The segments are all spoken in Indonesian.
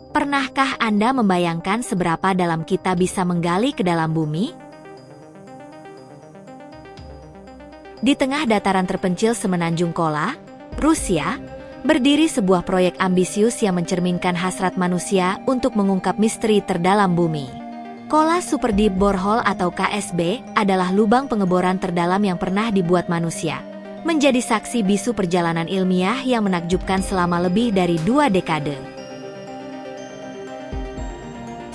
Pernahkah Anda membayangkan seberapa dalam kita bisa menggali ke dalam bumi? Di tengah dataran terpencil semenanjung Kola, Rusia, berdiri sebuah proyek ambisius yang mencerminkan hasrat manusia untuk mengungkap misteri terdalam bumi. Kola Super Deep Borehole atau KSB adalah lubang pengeboran terdalam yang pernah dibuat manusia, menjadi saksi bisu perjalanan ilmiah yang menakjubkan selama lebih dari 2 dekade.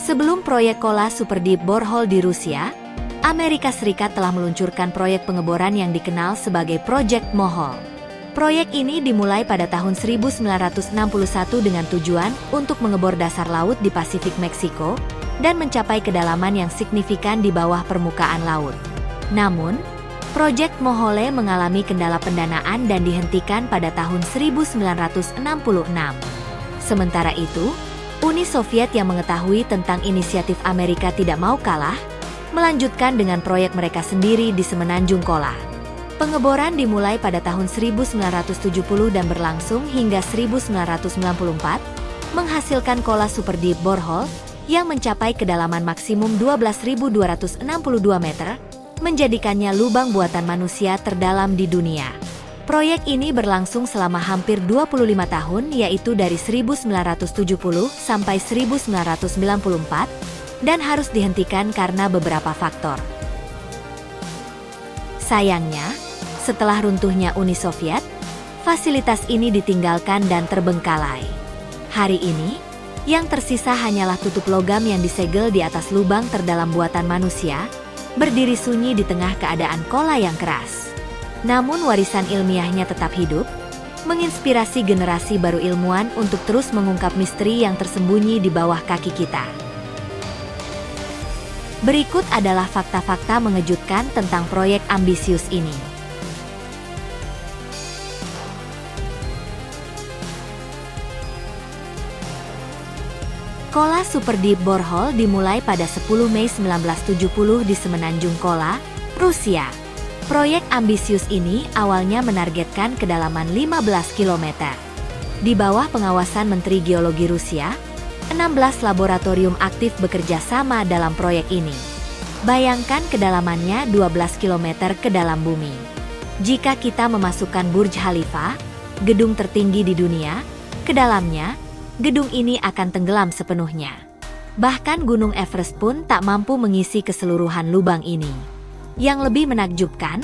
Sebelum proyek Kola Super Deep Borehole di Rusia, Amerika Serikat telah meluncurkan proyek pengeboran yang dikenal sebagai Project Mohole. Proyek ini dimulai pada tahun 1961 dengan tujuan untuk mengebor dasar laut di Pasifik Meksiko dan mencapai kedalaman yang signifikan di bawah permukaan laut. Namun, Project Mohole mengalami kendala pendanaan dan dihentikan pada tahun 1966. Sementara itu, Uni Soviet yang mengetahui tentang inisiatif Amerika tidak mau kalah, melanjutkan dengan proyek mereka sendiri di Semenanjung Kola. Pengeboran dimulai pada tahun 1970 dan berlangsung hingga 1994, menghasilkan Kola Super Deep Borehole yang mencapai kedalaman maksimum 12.262 meter, menjadikannya lubang buatan manusia terdalam di dunia. Proyek ini berlangsung selama hampir 25 tahun, yaitu dari 1970 sampai 1994, dan harus dihentikan karena beberapa faktor. Sayangnya, setelah runtuhnya Uni Soviet, fasilitas ini ditinggalkan dan terbengkalai. Hari ini, yang tersisa hanyalah tutup logam yang disegel di atas lubang terdalam buatan manusia, berdiri sunyi di tengah keadaan kola yang keras. Namun warisan ilmiahnya tetap hidup, menginspirasi generasi baru ilmuwan untuk terus mengungkap misteri yang tersembunyi di bawah kaki kita. Berikut adalah fakta-fakta mengejutkan tentang proyek ambisius ini. Kola Super Deep Borehole dimulai pada 10 Mei 1970 di Semenanjung Kola, Rusia. Proyek ambisius ini awalnya menargetkan kedalaman 15 km. Di bawah pengawasan Menteri Geologi Rusia, 16 laboratorium aktif bekerja sama dalam proyek ini. Bayangkan kedalamannya 12 km ke dalam bumi. Jika kita memasukkan Burj Khalifa, gedung tertinggi di dunia, ke dalamnya, gedung ini akan tenggelam sepenuhnya. Bahkan Gunung Everest pun tak mampu mengisi keseluruhan lubang ini. Yang lebih menakjubkan,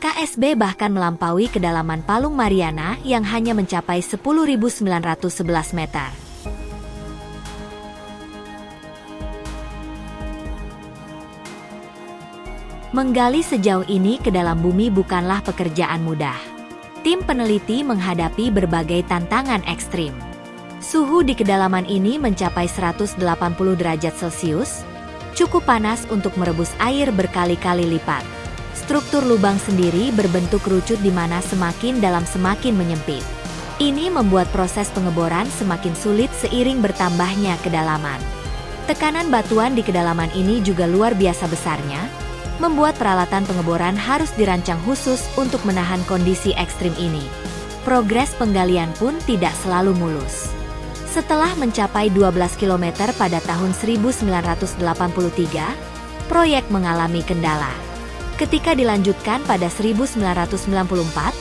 KSB bahkan melampaui kedalaman Palung Mariana yang hanya mencapai 10.911 meter. Menggali sejauh ini ke dalam bumi bukanlah pekerjaan mudah. Tim peneliti menghadapi berbagai tantangan ekstrim. Suhu di kedalaman ini mencapai 180 derajat Celcius, cukup panas untuk merebus air berkali-kali lipat. Struktur lubang sendiri berbentuk kerucut di mana semakin dalam semakin menyempit. Ini membuat proses pengeboran semakin sulit seiring bertambahnya kedalaman. Tekanan batuan di kedalaman ini juga luar biasa besarnya, membuat peralatan pengeboran harus dirancang khusus untuk menahan kondisi ekstrim ini. Progres penggalian pun tidak selalu mulus. Setelah mencapai 12 km pada tahun 1983, proyek mengalami kendala. Ketika dilanjutkan pada 1994,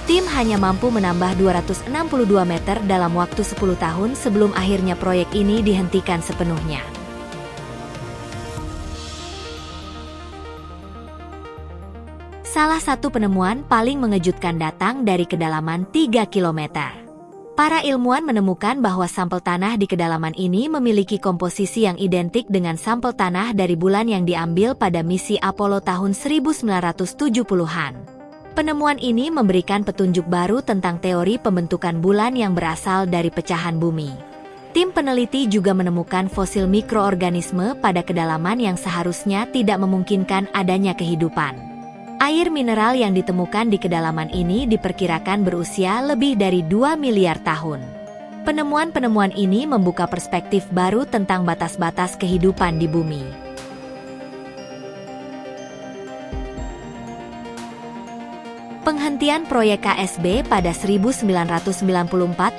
tim hanya mampu menambah 262 meter dalam waktu 10 tahun sebelum akhirnya proyek ini dihentikan sepenuhnya. Salah satu penemuan paling mengejutkan datang dari kedalaman 3 km. Para ilmuwan menemukan bahwa sampel tanah di kedalaman ini memiliki komposisi yang identik dengan sampel tanah dari bulan yang diambil pada misi Apollo tahun 1970-an. Penemuan ini memberikan petunjuk baru tentang teori pembentukan bulan yang berasal dari pecahan bumi. Tim peneliti juga menemukan fosil mikroorganisme pada kedalaman yang seharusnya tidak memungkinkan adanya kehidupan. Air mineral yang ditemukan di kedalaman ini diperkirakan berusia lebih dari 2 miliar tahun. Penemuan-penemuan ini membuka perspektif baru tentang batas-batas kehidupan di bumi. Penghentian proyek KSB pada 1994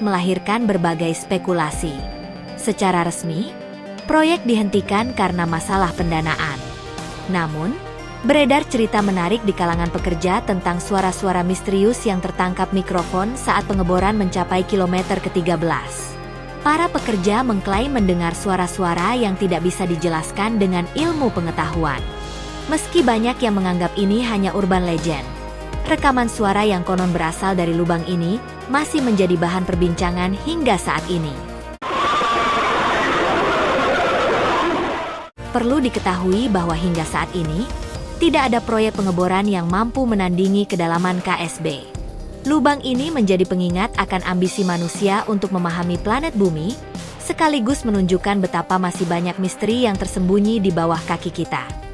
melahirkan berbagai spekulasi. Secara resmi, proyek dihentikan karena masalah pendanaan. Namun, beredar cerita menarik di kalangan pekerja tentang suara-suara misterius yang tertangkap mikrofon saat pengeboran mencapai kilometer ke-13. Para pekerja mengklaim mendengar suara-suara yang tidak bisa dijelaskan dengan ilmu pengetahuan. Meski banyak yang menganggap ini hanya urban legend, rekaman suara yang konon berasal dari lubang ini masih menjadi bahan perbincangan hingga saat ini. Perlu diketahui bahwa hingga saat ini, tidak ada proyek pengeboran yang mampu menandingi kedalaman KSB. Lubang ini menjadi pengingat akan ambisi manusia untuk memahami planet bumi, sekaligus menunjukkan betapa masih banyak misteri yang tersembunyi di bawah kaki kita.